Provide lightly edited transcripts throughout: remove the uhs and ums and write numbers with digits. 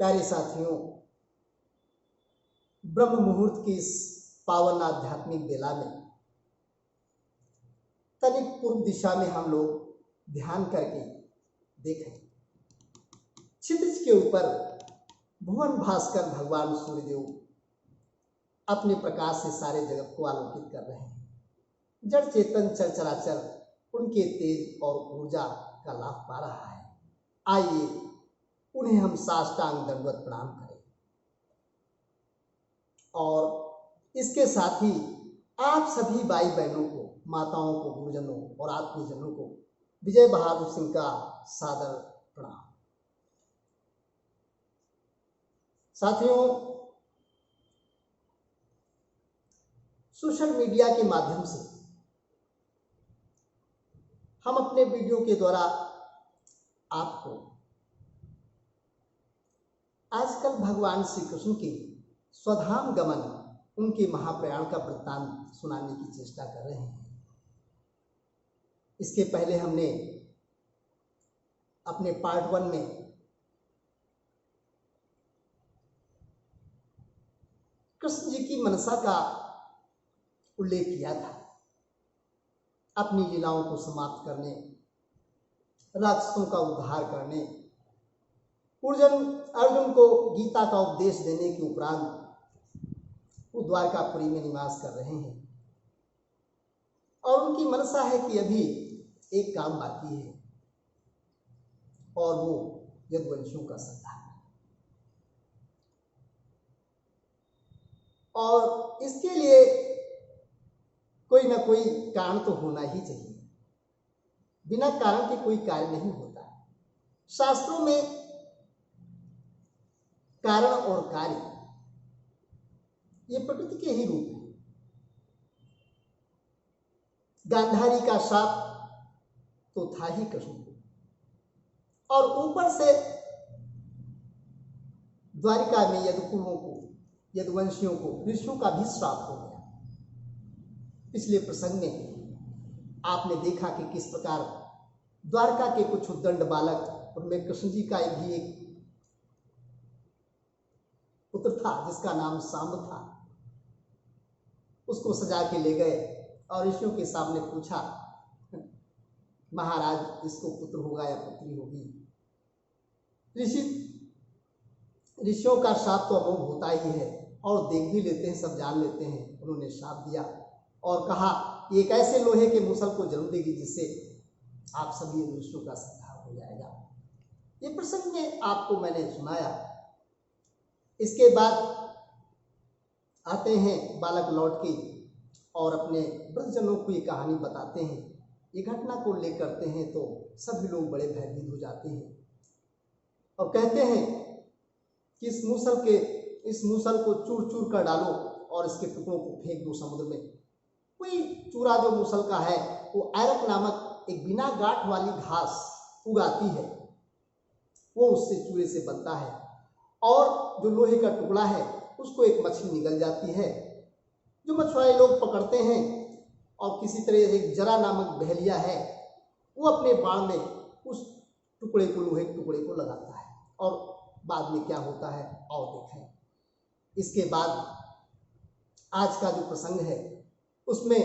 प्यारे साथियों, ब्रह्म मुहूर्त की इस पावन आध्यात्मिक बेला में तनिक पूर्व दिशा में हम लोग ध्यान करके देखें। क्षितिज के ऊपर भुवन भास्कर भगवान सूर्यदेव अपने प्रकाश से सारे जगत को आलोकित कर रहे हैं। जड़ चेतन चर चराचर उनके तेज और ऊर्जा का लाभ पा रहा है। आइए उन्हें हम साष्टांग दंडवत प्रणाम करें और इसके साथ ही आप सभी भाई बहनों को, माताओं को, गुरुजनों और आत्मीयजनों को विजय बहादुर सिंह का सादर प्रणाम। साथियों, सोशल मीडिया के माध्यम से हम अपने वीडियो के द्वारा आपको आजकल भगवान श्री कृष्ण के स्वधाम गमन, उनके महाप्रयाण का वृत्तांत सुनाने की चेष्टा कर रहे हैं। इसके पहले हमने अपने पार्ट 1 में कृष्ण जी की मनसा का उल्लेख किया था। अपनी लीलाओं को समाप्त करने, राक्षसों का उद्धार करने, अर्जुन को गीता का उपदेश देने के उपरांत वो द्वारकापुरी में निवास कर रहे हैं और उनकी मनसा है कि अभी एक काम बाकी है और वो यदुवंशियों का संहार। और इसके लिए कोई ना कोई कारण तो होना ही चाहिए। बिना कारण के कोई कार्य नहीं होता। शास्त्रों में कारण और कार्य ये प्रकृति के ही रूप हैं। गांधारी का शाप तो था ही कृष्ण को और ऊपर से द्वारिका में यदुकुलों को, यदुवंशियों को, ऋषियों का भी श्राप हो गया। पिछले प्रसंग में आपने देखा कि किस प्रकार द्वारका के कुछ उद्दंड बालक, उनमें कृष्ण जी का भी एक पुत्र था जिसका नाम सांब था, उसको सजा के ले गए और ऋषियों के सामने पूछा, महाराज इसको पुत्र होगा या पुत्री होगी? ऋषियों का शाप तो अमोघ होता ही है और देख भी लेते हैं, सब जान लेते हैं। उन्होंने शाप दिया और कहा ये एक ऐसे लोहे के मूसल को जन्म देगी जिससे आप सभी ऋषियों का संहार हो जाएगा। ये प्रसंग में आपको मैंने सुनाया। इसके बाद आते हैं बालक लौट के और अपने वृद्धजनों को ये कहानी बताते हैं। ये घटना को ले करते हैं तो सभी लोग बड़े भयभीत हो जाते हैं और कहते हैं कि इस मूसल को चूर चूर कर डालो और इसके टुकड़ों को फेंक दो समुद्र में। कोई चूरा जो मूसल का है वो ऐरक नामक एक बिना गांठ वाली घास उगाती है, वो उससे चूरे से बनता है और जो लोहे का टुकड़ा है उसको एक मछली निगल जाती है जो मछुआरे लोग पकड़ते हैं और किसी तरह एक जरा नामक बहेलिया है, वो अपने बाण में उस टुकड़े को, लोहे के टुकड़े को लगाता है और बाद में क्या होता है और देखें। इसके बाद आज का जो प्रसंग है उसमें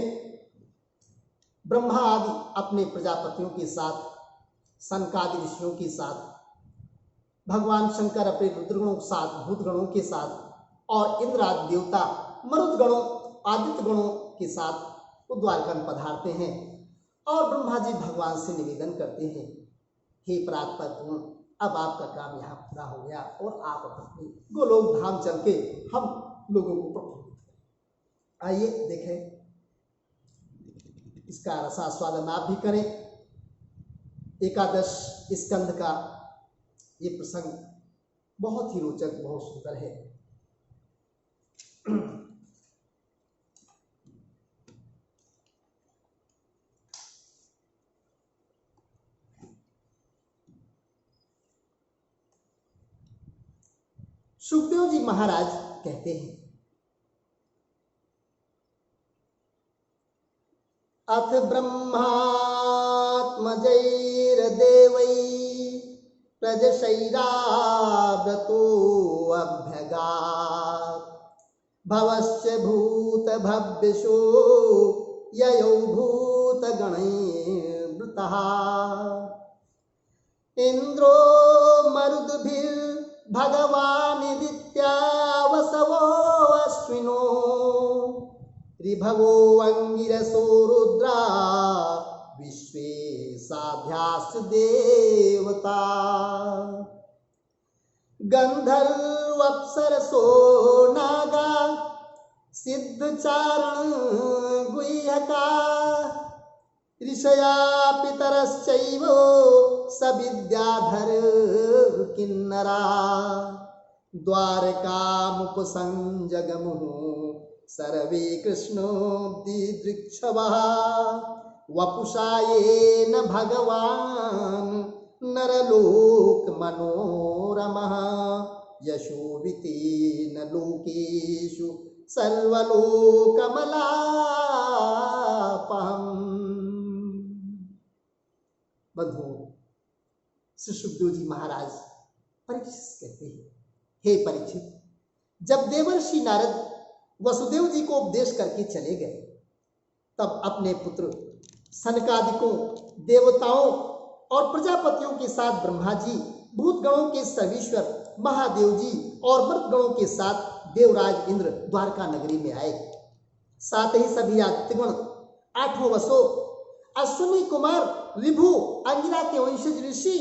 ब्रह्मा आदि अपने प्रजापतियों के साथ, सनकादि ऋषियों के साथ, भगवान शंकर अपने रुद्रगणों के साथ, भूतगणों के साथ और इंद्र आदि देवता, मरुदगणों, आदित्य गणों के साथ वो द्वारका में पधारते हैं और ब्रह्मा जी भगवान से निवेदन करते हैं, हे परात्पर, अब आपका काम यहाँ पूरा हो गया और आप अपने गोलोक धाम चल के हम लोगों को प्रफुल्लित करें। आइए देखें, इसका रसास्वादन आप भी करें। एकादश स्कंद का ये प्रसंग बहुत ही रोचक, बहुत सुंदर है। सुखदेव जी महाराज कहते हैं, अथ ब्रह्मात्मजैर्देवै प्रजशैराव्रतो अभ्यगात् भवश्च भूत भव्यशो ययौ भूतगणैर्वृतः इंद्रो मरुद्भिर्भगवानिदित्या वसवो अश्विनो ऋभवो अंगिरसो रुद्रा विश्वे साध्याश्च देवता गंधर्वप्सरसो नागा सिद्धचारण गुह्यका ऋषया पितरश्चैव सविद्याधर किन्नरा द्वारकामुपसंजगमुः सर्वे कृष्णो दिदृक्षवः वपुषा येन भगवान् नरलोक मनोरमः यशोवितेन लोकेषु सर्वलोकमलापहम्। बंधुओं, श्री सुखदेव जी महाराज परीक्षित कहते हैं, हे परीक्षित, जब देवर्षि नारद वसुदेव जी को उपदेश करके चले गए, तब अपने पुत्र सनकादिकों, देवताओं और प्रजापतियों के साथ ब्रह्मा जी, भूतगणों के सर्वेश्वर महादेव जी और मर्तगणों के साथ देवराज इंद्र द्वारका नगरी में आए। साथ ही सभी आदित्यगण, आठों वसो, अश्विनी कुमार, ऋभु, अंगिरा के वंशज ऋषि,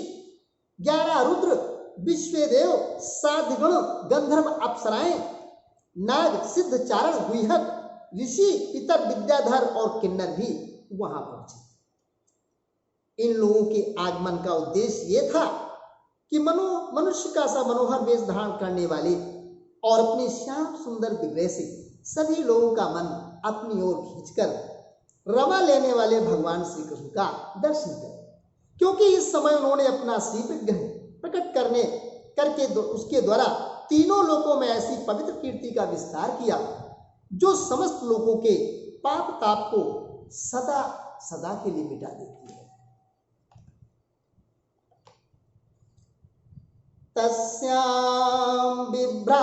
11 रुद्र, विश्वेदेव, साध्यगण, गंधर्व, अप्सराएं, नाग, सिद्ध, चारण, गुह्यक, ऋषि, पितर, विद्याधर और किन्नर भी वहां पहुंचे। इन लोगों के आगमन का उद्देश्य यह था कि मनुष्य का सा मनोहर वेश धारण करने वाले और अपने श्याम सुंदर विग्रह से सभी लोगों का मन अपनी ओर खींचकर रमा लेने वाले भगवान श्री कृष्ण का दर्शन करें, क्योंकि इस समय उन्होंने अपना श्री विग्रह प्रकट करके उसके द्वारा तीनों लोकों में ऐसी पवित्र कीर्ति का विस्तार किया जो समस्त लोगों के पाप ताप को सदा सदा के लिए मिटा देती है। तस्यां विभ्राजमानायां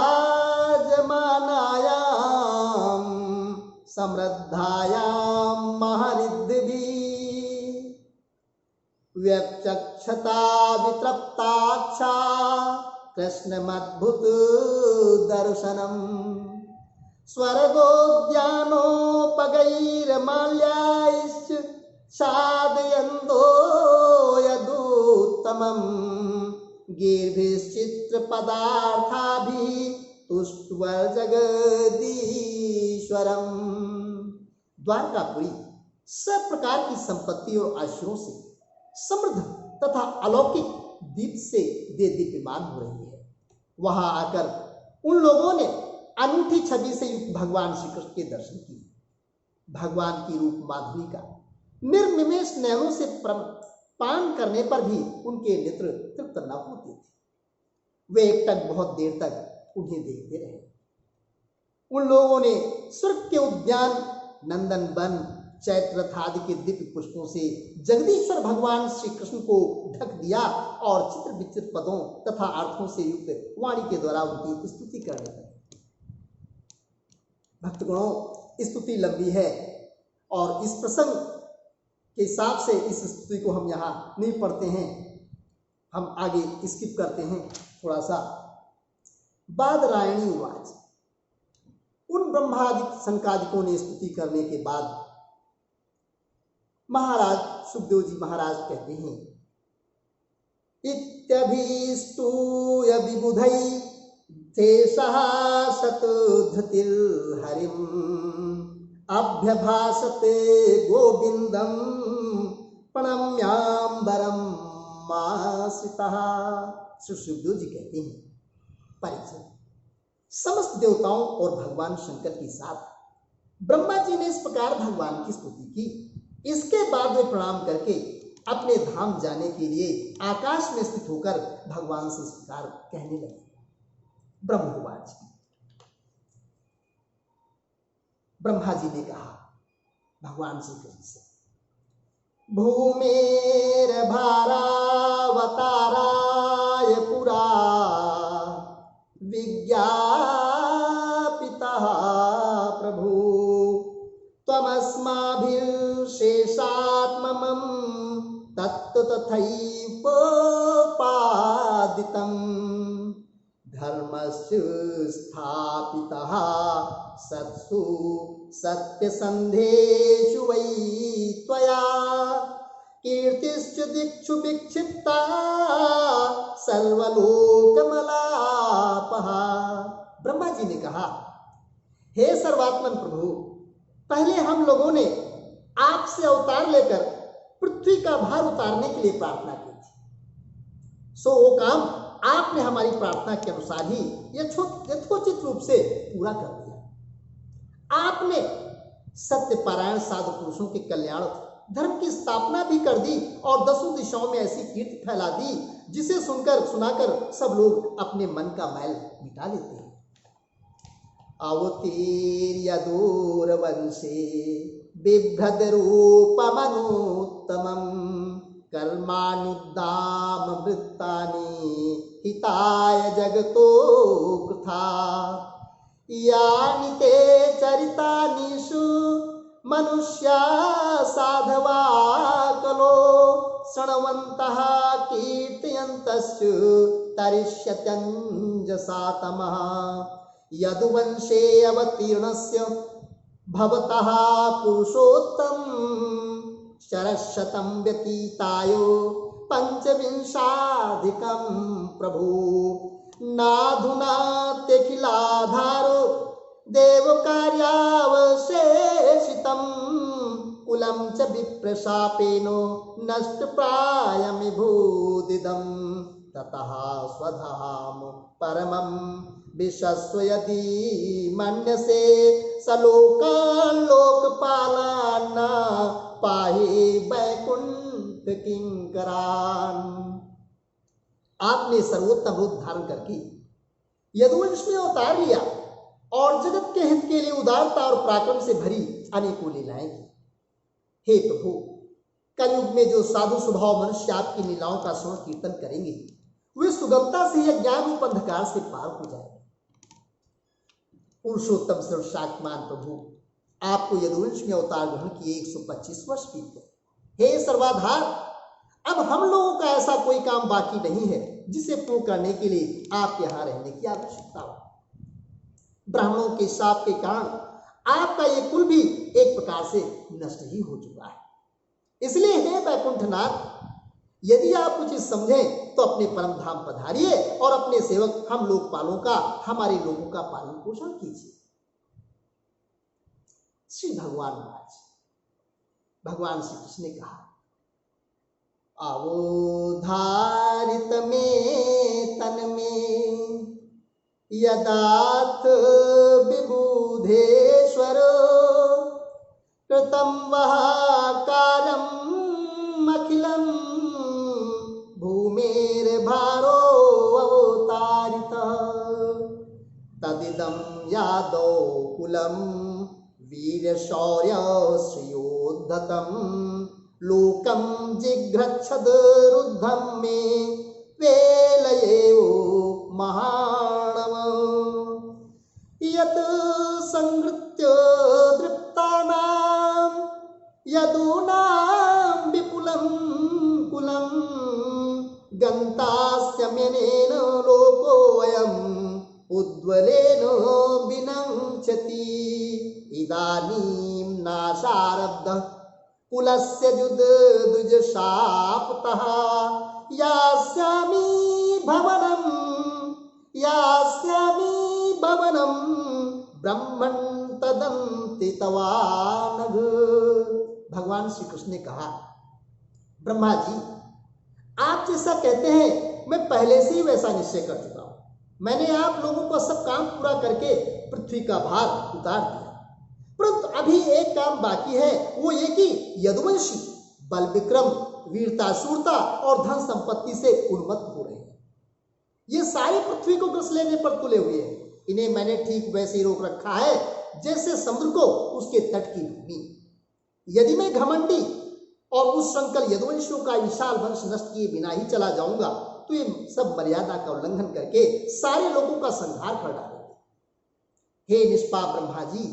समृद्धायां महरिद्भिः व्यचक्षता वितृप्ताक्षा कृष्णमद्भुत दर्शनम् स्वर्गोद्यानोपगैर्माल्याश्च साधयन्तो यदुत्तमम् गीर्भिश्चित्रपदार्थाभिः तुष्ट्वर्जगदीश्वरम्। द्वारकापुरी सब प्रकार की संपत्ति और आश्रयों से समृद्ध तथा अलौकिक दीप से दीप्यमान हो रही है। वहां आकर उन लोगों ने अनूठी छवि से युक्त भगवान श्री कृष्ण के दर्शन किए। भगवान की रूप माधुरी का निर्निमेष नयनों से पान करने पर भी उनके नेत्र तृप्त न होते थे। वे एकटक बहुत देर तक उन्हें देखते रहे। उन लोगों ने स्वर्ग के उद्यान, नंदन वन, चैत्र आदि के दिव्य पुष्पों से जगदीश्वर भगवान श्री कृष्ण को ढक दिया और चित्र विचित्र पदों तथा अर्थों से युक्त वाणी के द्वारा उनकी स्तुति करने लगे। भक्तगणों, स्तुति लंबी है और इस प्रसंग के हिसाब से इस स्तुति को हम यहाँ नहीं पढ़ते हैं, हम आगे स्किप करते हैं थोड़ा सा। बादरायणी उवाच, उन ब्रह्मादि संकादिकों ने स्तुति करने के बाद महाराज सुखदेव जी महाराज कहते हैं, इत्यभीस्तूय विबुधै शेषः शतधृतिर् हरिम् अभ्यभाषते गोविंदम प्रणम्याम्बरम मासितः। श्री सुखदेव जी कहते हैं, परीक्षित, समस्त देवताओं और भगवान शंकर के साथ ब्रह्मा जी ने इस प्रकार भगवान की स्तुति की। इसके बाद वे प्रणाम करके अपने धाम जाने के लिए आकाश में स्थित होकर भगवान से इस प्रकार कहने लगे। ब्रह्मवाच, ब्रह्मा जी ने कहा भगवान श्री कृष्ण से, भूमेर भारावतारा शेषात्ममं तत्तु तथैवोपादितम् धर्मस्य स्थापितः सत्सु सत्यसन्धेषु वै त्वया कीर्तिश्च दिक्षु विक्षिप्ता सर्वलोकमलापः। ब्रह्मा जी ने कहा, हे सर्वात्मन प्रभु, पहले हम लोगों ने आपसे अवतार लेकर पृथ्वी का भार उतारने के लिए प्रार्थना की थी, सो वो काम आपने हमारी प्रार्थना के अनुसार ही यथोचित रूप से पूरा कर दिया। आपने सत्यपारायण साधु पुरुषों के कल्याण धर्म की स्थापना भी कर दी और 10 दिशाओं में ऐसी कीर्ति फैला दी जिसे सुनाकर सब लोग अपने मन का मैल मिटा लेते हैं। अवतीर्य दूरवंशे बिभ्रद रूपमनुत्तमम् कर्माण्युद्दाम वृत्तानि हिताय जगतो कृथा यानि ते चरितानिषु मनुष्या साधवा कलो शृण्वन्तः कीर्तयन्तश्च तरिष्यत्यञ्जसा तमः यदुवंशे अवतीर्णस्य भवतः पुरुषोत्तम शरशतं व्यतीतायो पंचविंशाधिकं प्रभु नाधुनात्यखिलाधारो देवकार्यावशेषितं कुलं च विप्रशापेनो नष्टप्रायमिभूदिदं ततः स्वधाम परमं विशस्व यदि मन्यसे सलोकान् लोकपालान् पाहि वैकुंठ किंकरान्। आपने सर्वोत्तम रूप धारण करके यदुवंश में अवतार लिया और जगत के हित के लिए उदारता और पराक्रम से भरी अनेकों लीलाएं की। हे प्रभु, कलयुग में जो साधु स्वभाव मनुष्य आपकी लीलाओं का श्रवण कीर्तन करेंगे वे सुगमता से यह ज्ञान रूप अंधकार से पार हो जाएंगे। पुरुषोत्तम सर्वशक्तिमान प्रभु, आपको यदुवंश में अवतार ग्रहण किए 125 वर्ष बीत गए। हे सर्वाधार, अब हम लोगों का ऐसा कोई काम बाकी नहीं है जिसे पूर्ण करने के लिए आप यहाँ रहने की आवश्यकता हो। ब्राह्मणों के शाप के कारण आपका ये कुल भी एक प्रकार से नष्ट ही हो चुका है। इसलिए हे वैकुंठनाथ, यदि आप उचित समझें तो अपने परम धाम पधारिए और अपने सेवक हम लोकपालों का, हमारे लोगों का पालन पोषण कीजिए। श्री भगवान श्री कृष्ण ने कहा, अवधारित में तन में यदाथ विबुधेश्वर कृतं वह कार्यम् अखिलम् भूमेर्भारो अवतारितः तदिदं यादौ कुलं वीरशौर्य श्रियोद्धतं लोकं जिघ्रच्छद रुद्धं मे वेलयेव महाणव यत् संहृत्य दृप्तानां यदूनां विपुलं कुलं गन्तास्यम्यनेन लोकोऽयम् उद्वलेन विनङ्क्षति इदानीं नाशारब्धः कुलस्य द्विजशापतः यास्यामि भवनं ब्रह्मन् तदन्ति तवानघ। भगवान श्री कृष्ण ने कहा, ब्रह्मा जी, आप जैसा कहते हैं मैं पहले से ही वैसा निश्चय कर चुका हूं। मैंने आप लोगों को सब काम पूरा करके पृथ्वी का भार उतार दिया, परंतु अभी एक काम बाकी है, वो ये कि यदुवंशी बल विक्रम वीरता शूरता और धन संपत्ति से उन्मत्त हो रहे हैं। ये सारी पृथ्वी को ग्रस लेने पर तुले हुए हैं। इन्हें मैंने ठीक वैसे ही रोक रखा है जैसे समुद्र को उसके तट की भूमि। यदि मैं घमंडी और उस संकल यदुवंशियों का विशाल वंश नष्ट किए बिना ही चला जाऊंगा तो ये सब मर्यादा का उल्लंघन करके सारे लोगों का संहार कर डालेंगे। हे निष्पाप ब्रह्मा जी,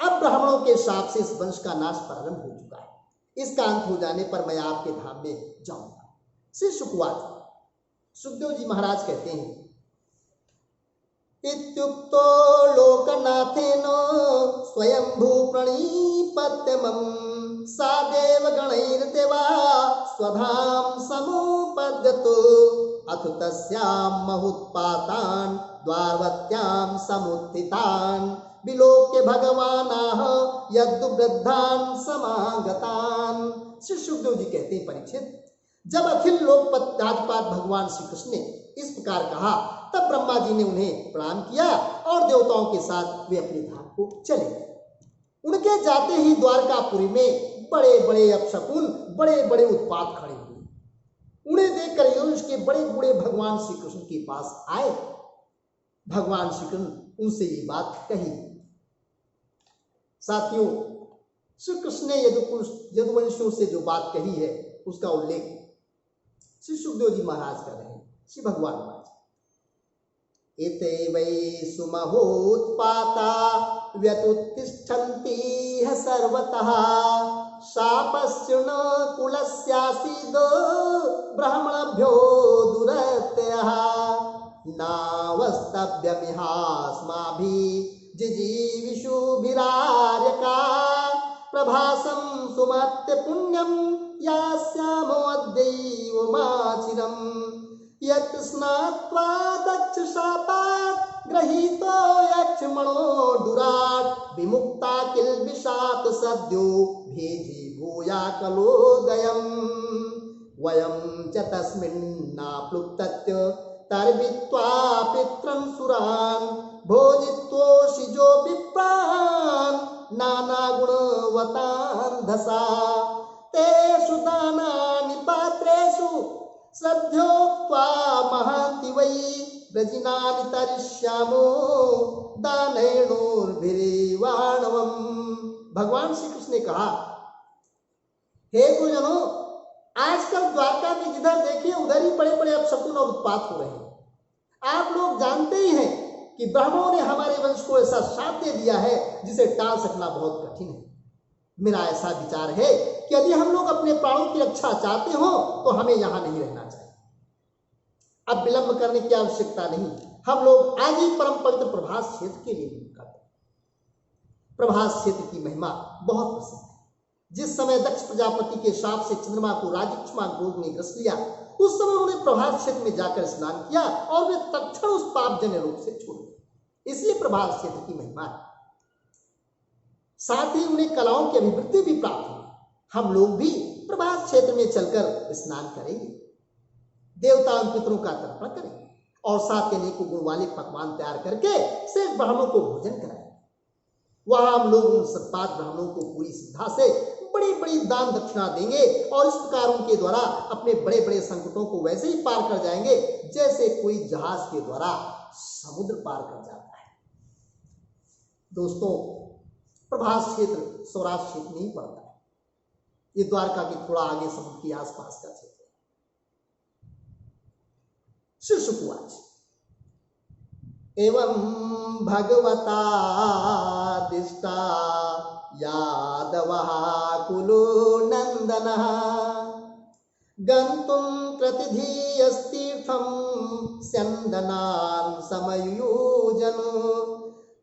अब ब्राह्मणों के शाप से इस वंश का नाश प्रारंभ हो चुका है। इसका अंत हो जाने पर मैं आपके धाम में जाऊंगा। श्री शुकवाच। सुखदेव जी महाराज कहते हैं, इत्युक्तो लोकनाथेन स्वयंभू प्रणीपत्यमं सा देवगणैर्देवा स्वधाम समुपद्यतो अथ तस्यां महुत्पातान् द्वारवत्यां समुत्थितान् विलोक्य भगवानाः यद्वृद्धान् समागतान्। श्री सुखदेव जी कहते हैं, परीक्षित, जब अखिल लोकपत राजपाट भगवान श्री कृष्ण ने इस प्रकार कहा, तब ब्रह्मा जी ने उन्हें प्रणाम किया और देवताओं के साथ वे अपने धाम को चले गए। उनके जाते ही द्वारकापुरी में बड़े बड़े अपशकुन, बड़े बड़े उत्पात खड़े हुए। उन्हें देखकर यदुवंश के बड़े बूढ़े भगवान श्री कृष्ण के पास आए। भगवान श्री कृष्ण उनसे ये बात कही। साथियों, श्री कृष्ण ने यदुवंशियों से जो बात कही है उसका उल्लेख श्री सुखदेव जी महाराज कर रहे हैं। श्री भगवान महाराज, एते वै सुमहोत्पाता व्यतुत्तिष्ठन्ति ह सर्वतः शापस्य न कुलस्यासीद ब्राह्मणभ्यो दुरत्यः नावस्तभ्यमिहास्माभिः जिजीविषुभिरार्यका प्रभासं सुमत्य पुण्यं यास्यामोऽद्यैवमाचिरम् यत् स्नात्वा दक्षशापात् गृहीतो यक्ष्मणो दुरात् विमुक्ता किल्बिषात् सद्यो भेजी भूया कलोदयम् वयं च तस्मिन्नाप्लुप्तत्य तर्वित्वा पितॄन् सुरान् भोजित्वोषिजो विप्रान् नानागुणवतान् धसा तेषु दानानि पात्रेषु श्रद्धोक्त्वा महान्ति वै व्रजिनानि तरिष्यामो दानेणोर्भिरीवाणवम्। भगवान श्री कृष्ण ने कहा, हे गुरुजनों, आजकल द्वारका में जिधर देखिए उधर ही बड़े बड़े अपशकुन और उत्पात हो रहे हैं। आप लोग जानते ही हैं कि ब्राह्मणों ने हमारे वंश को ऐसा शाप दे दिया है जिसे टाल सकना बहुत कठिन है। मेरा ऐसा विचार है कि यदि हम लोग अपने प्राणों की रक्षा चाहते हो तो हमें यहां नहीं रहना चाहिए। अब विलंब करने की आवश्यकता नहीं, हम लोग आज ही परम पवित्र प्रभास क्षेत्र के लिए निकलते हैं। प्रभास क्षेत्र की महिमा बहुत प्रसिद्ध है। जिस समय दक्ष प्रजापति के शाप से चंद्रमा को राजकुमार रोग ने ग्रस लिया, उस समय उन्होंने प्रभास क्षेत्र में जाकर स्नान किया और वे तत्क्षण उस पापजन्य रोग से छूट गए। इसलिए प्रभास क्षेत्र की महिमा है। साथ ही उन्हें कलाओं की अभिवृद्धि भी प्राप्त हुई। हम लोग भी प्रभास क्षेत्र में चलकर स्नान करेंगे, देवताओं पितरों का तर्पण करेंगे और साथ ही अनेकों गुण वाले पकवान तैयार करके शेष ब्राह्मणों को भोजन कराएंगे। वहां हम लोग उन सत्पात ब्राह्मणों को पूरी श्रद्धा से बड़ी बड़ी दान दक्षिणा देंगे और इस प्रकार उनके द्वारा अपने बड़े बड़े संकटों को वैसे ही पार कर जाएंगे जैसे कोई जहाज के द्वारा समुद्र पार कर जाता है। दोस्तों, प्रभास क्षेत्र सौराष्ट्र क्षेत्र नहीं पड़ता है, ये द्वारका के थोड़ा आगे समुद्र के आसपास का क्षेत्र है। श्री शुकवाच, एवं भगवता दिष्टा यादवः कुलो नंदनः गन्तुं प्रतिधीयस्तीर्थं स्यन्दनान् समयुयोजन्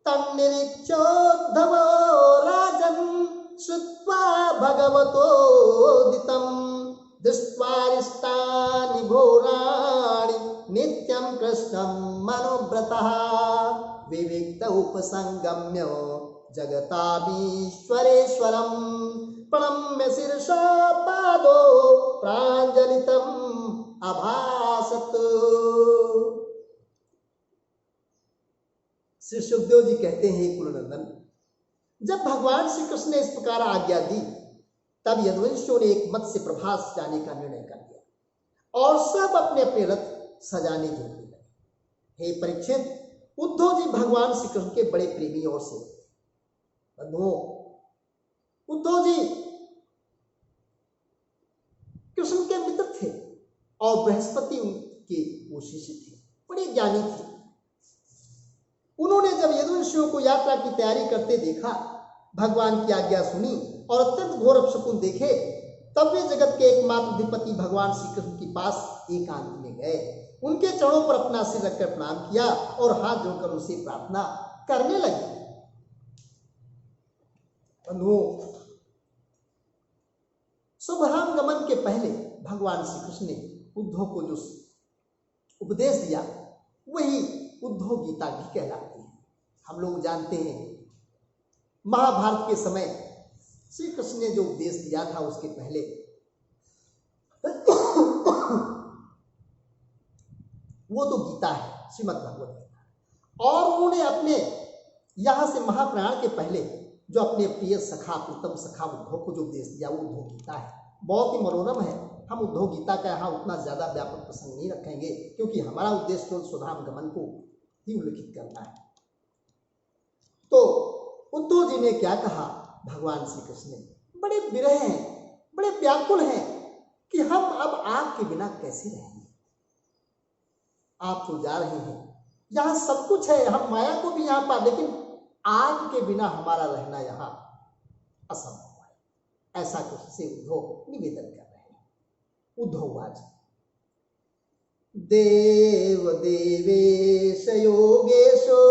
तन्निरीक्षोद्धवो राजन् श्रुत्वा भगवतोदितं दृष्ट्वा रिष्टानि घोराणि नित्यं कृष्णं मनोव्रतः विविक्त उपसंगम्य जगतामीश्वरेश्वरं प्रणम्य शीर्षा पादो प्राञ्जलितम् अभासत। श्री सुखदेव जी कहते हैं, कुलनंदन, जब भगवान श्री कृष्ण ने इस प्रकार आज्ञा दी तब यदुवंशियों ने एक मत से प्रभास जाने का निर्णय कर लिया और सब अपने अपने रथ सजाने जोड़ने लगे। हे परीक्षित, उद्धव जी भगवान श्री कृष्ण के बड़े प्रेमी और सेवक थे। बंधुओं, उद्धव जी कृष्ण के मित्र थे और बृहस्पति उनके वो शिष्य थे, बड़े ज्ञानी थे। उन्होंने जब यदुवंशियों को यात्रा की तैयारी करते देखा भगवान की आज्ञा सुनी और अत्यंत घोर अपशकुन देखे, तब वे जगत के एकमात्र अधिपति भगवान श्री कृष्ण के पास एकांत में गए, उनके चरणों पर अपना सिर रखकर प्रणाम किया और हाथ जोड़कर उनसे प्रार्थना करने लगे। बंधुओं, स्वधाम गमन के पहले भगवान श्री कृष्ण ने उद्धव को जो उपदेश दिया वही उद्धव गीता भी कहलाती है। हम लोग जानते हैं महाभारत के समय श्री कृष्ण ने जो उपदेश दिया था उसके पहले वो तो गीता है, श्रीमद् भगवत गीता। और उन्होंने अपने यहां से महाप्रयाण के पहले जो अपने प्रिय सखा, उत्तम सखा उद्धव को जो उपदेश दिया वो उद्धव गीता है। बहुत ही मनोरम है। हम उद्धव गीता का यहाँ उतना ज्यादा व्यापक प्रसंग नहीं रखेंगे क्योंकि हमारा उद्देश्य केवल स्वधाम गमन को ही उल्लेखित करना है। तो उद्धव जी ने क्या कहा, भगवान श्री कृष्ण ने बड़े विरह हैं, बड़े व्याकुल हैं कि हम अब आपके बिना कैसे रहेंगे। आप तो जा रहे हैं, यहाँ सब कुछ है, हम माया को भी यहाँ पा, लेकिन आपके बिना हमारा रहना यहाँ असंभव है। ऐसा कुछ से उद्धव निवेदन कर रहे हैं। उद्धववाच देव देवेश योगेशो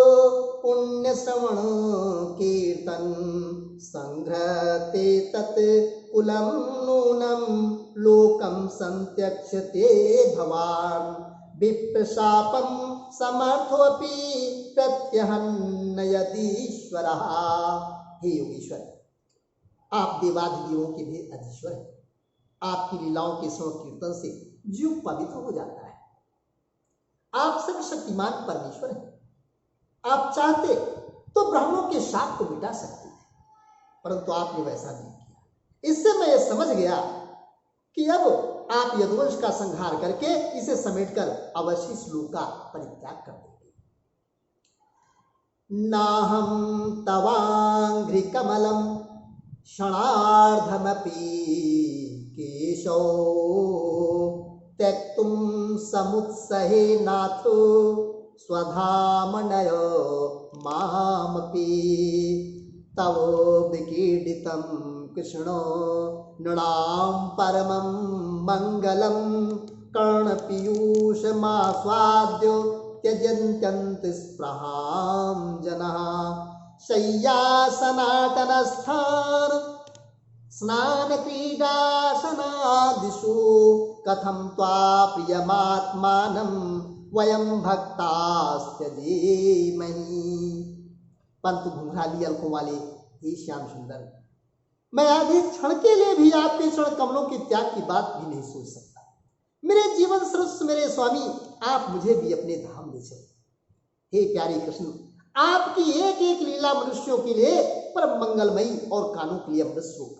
पुण्य श्रवण कीर्तन संघ्रते तत् कुलम नूनम लोकम संत्यक्षते भवान विप्रशापम समर्थोपि प्रत्यहन्न यदीश्वरः। हे योगेश्वर, आप देवाधिदेवों के भी अधीश्वर हैं। आपकी लीलाओं के श्रवण कीर्तन से जीव पवित्र हो जाता है। आप सर्वशक्तिमान परमेश्वर हैं। आप चाहते तो ब्राह्मणों के शाप को मिटा सकते थे, परंतु आपने वैसा नहीं किया। इससे मैं ये समझ गया कि अब आप यदुवंश का संहार करके इसे समेटकर अवश्य इस लोक का परित्याग कर देंगे। नाहं तवांघ्रि कमलम क्षणार्धमपि केशौ त्यक्तुं समुत्सहे नाथो स्वधामनय मामपि तव विकीर्तितं कृष्णो नृणां परमं मंगलम कर्णपीयूषमास्वाद्य त्यजन्त्यन्त स्पृहां जनः शय्यासनाटनस्थान स्नान क्रीडासनादिषु कथं त्वा प्रियमात्मानं वयं भक्तास्त्यजेमहि। परंतु घुंघराली अलकों वाले हे श्याम सुंदर, मैं आधे क्षण के लिए भी आपके चरण कमलों के त्याग की बात भी नहीं सोच सकता। मेरे जीवन सर्वस्व मेरे स्वामी, आप मुझे भी अपने धाम ले चले। हे प्यारे कृष्ण, आपकी एक एक लीला मनुष्यों के लिए परम मंगलमयी और कानों के लिए अमृत स्वरूप है।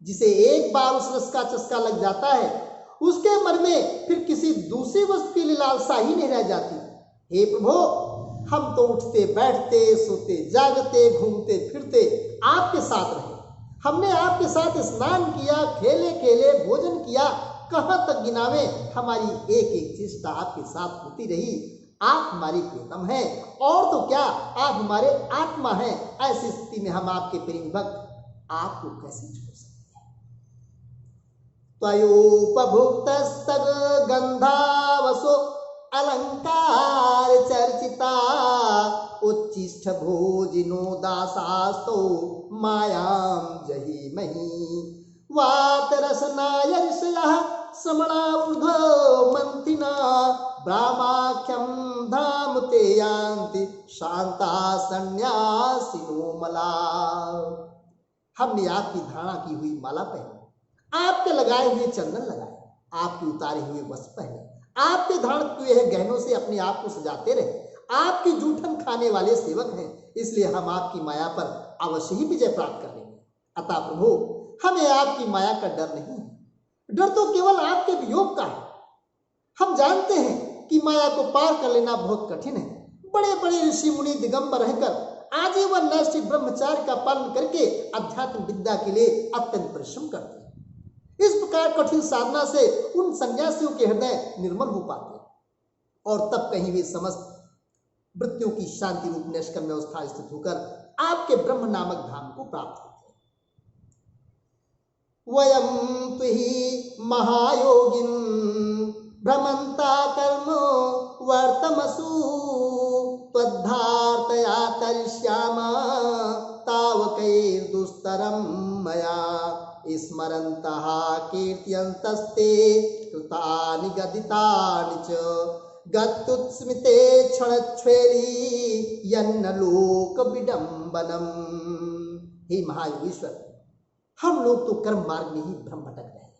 जिसे एक बार उस रस का चस्का लग जाता है उसके मन में फिर किसी दूसरी वस्तु की लालसा ही नहीं रह जाती। हे प्रभु, हम तो उठते बैठते सोते जागते घूमते फिरते आपके साथ रहे। हमने आपके साथ स्नान किया, खेले खेले भोजन किया, कहां तक गिनावे, हमारी एक एक चेष्टा आपके साथ होती रही। आप हमारी प्रियतम हैं और तो क्या, आप हमारे आत्मा हैं। ऐसी स्थिति में हम आपके प्रेमी भक्त आपको कैसे छोड़ सकते हैं। त्वयोपभुक्तस्तग गंधावसो अलंकार चर्चिता उच्चिष्ठ भोजिनो दासास्तो मायां जहीमहि वातरसनायर्षयः श्रमणा ऊर्ध्व मंथिना ब्राह्माख्यम धाम ते यान्ति शांता संन्यासिनो मला। हमने आपकी धारणा की हुई माला पहनी, आपके लगाए हुए चंदन लगाए, आपके उतारे हुए वस्त्र पहने, आपके धारण किए हुए गहनों से अपने आप को सजाते रहे। आपकी जूठन खाने वाले सेवक हैं, इसलिए हम आपकी माया पर अवश्य ही विजय प्राप्त कर लेंगे। अतः प्रभु, हमें आपकी माया का डर नहीं है, डर तो केवल आपके वियोग का है। हम जानते हैं कि माया को पार कर लेना बहुत कठिन है। बड़े बड़े ऋषि मुनि दिगंबर रहकर आजीवन नैष्ठिक ब्रह्मचार्य का पालन करके अध्यात्म विद्या के लिए अत्यंत परिश्रम करते हैं। इस प्रकार कठिन साधना से उन सन्यासियों के हृदय निर्मल हो पाते हैं और तब कहीं भी समस्त वृत्तियों की शांति रूप निष्कर्म व्यवस्था स्थित होकर आपके ब्रह्म नामक धाम को प्राप्त होते हैं। वयम तुहि महायोगिन भ्रमंता कर्मो वर्तमसु त्वद्धार्तया करिष्याम तावकैर्दुस्तरं मया स्मरन्तः कीर्त्यन्तस्ते कृतानि गदितानि च गत्युत्स्मिते क्षणच्छ्वेली यन्न लोक विडम्बनम। हे महायोगीश्वर, हम लोग तो कर्म मार्ग में ही भ्रम भटक रहे हैं,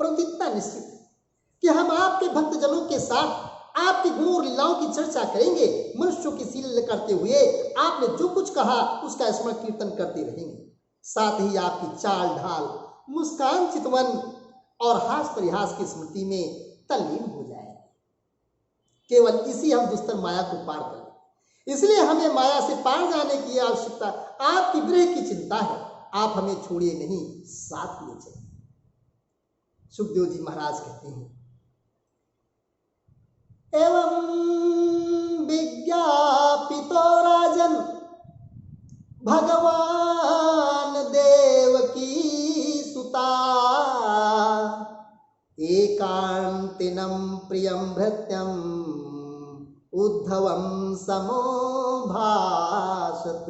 परंतु इतना निश्चित है कि हम आपके भक्तजनों के साथ आपके गुणों और लीलाओं की चर्चा करेंगे। मनुष्यों की शील करते हुए आपने जो कुछ कहा उसका स्मरण कीर्तन करते रहेंगे। साथ ही आपकी चाल ढाल, मुस्कान, चितवन और हास परिहास की स्मृति में तल्लीन हो जाए। केवल इसी हम दुस्तर माया को पार करें। इसलिए हमें माया से पार जाने की आवश्यकता आपकी विरह की चिंता है। आप हमें छोड़िए नहीं, साथ ले चलिए। सुखदेव जी महाराज कहते हैं, एवं विज्ञापितो राजन भगवान देवकी सुता एकांतिनं प्रियं भृत्यं उद्धवं समो भाषत।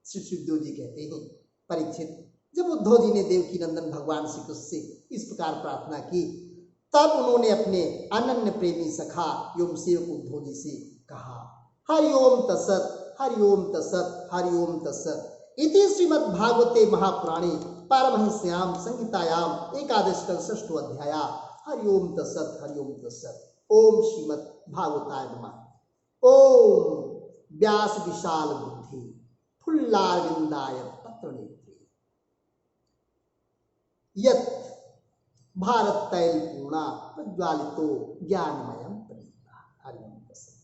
श्री सुखदेव जी कहते हैं, परीक्षित, जब उद्धव जी ने देवकी नंदन भगवान श्री कृष्ण से इस प्रकार प्रार्थना की, तब उन्होंने अपने अनन्य प्रेमी सखा एवं सेवक उद्धव जी से कहा, हरिओम तत्सत, हरिओम तत्सत, हरिओम तत्सत। इति श्रीमद्भागवते महापुराणे पारमहंस्याम संहितायाम एकादश षष्ठो अध्याया। हरिओम तत्सत, हरिओम तत्सत। ओम श्रीमद्भागवताय नमः। ओम व्यास विशाल बुद्धि फुल्लारविंदाय पत्र नेत्रे यत् भारत तैल पूर्णा प्रज्वालितो ज्ञानमयम प्रेमा। हरिओम तत्सत।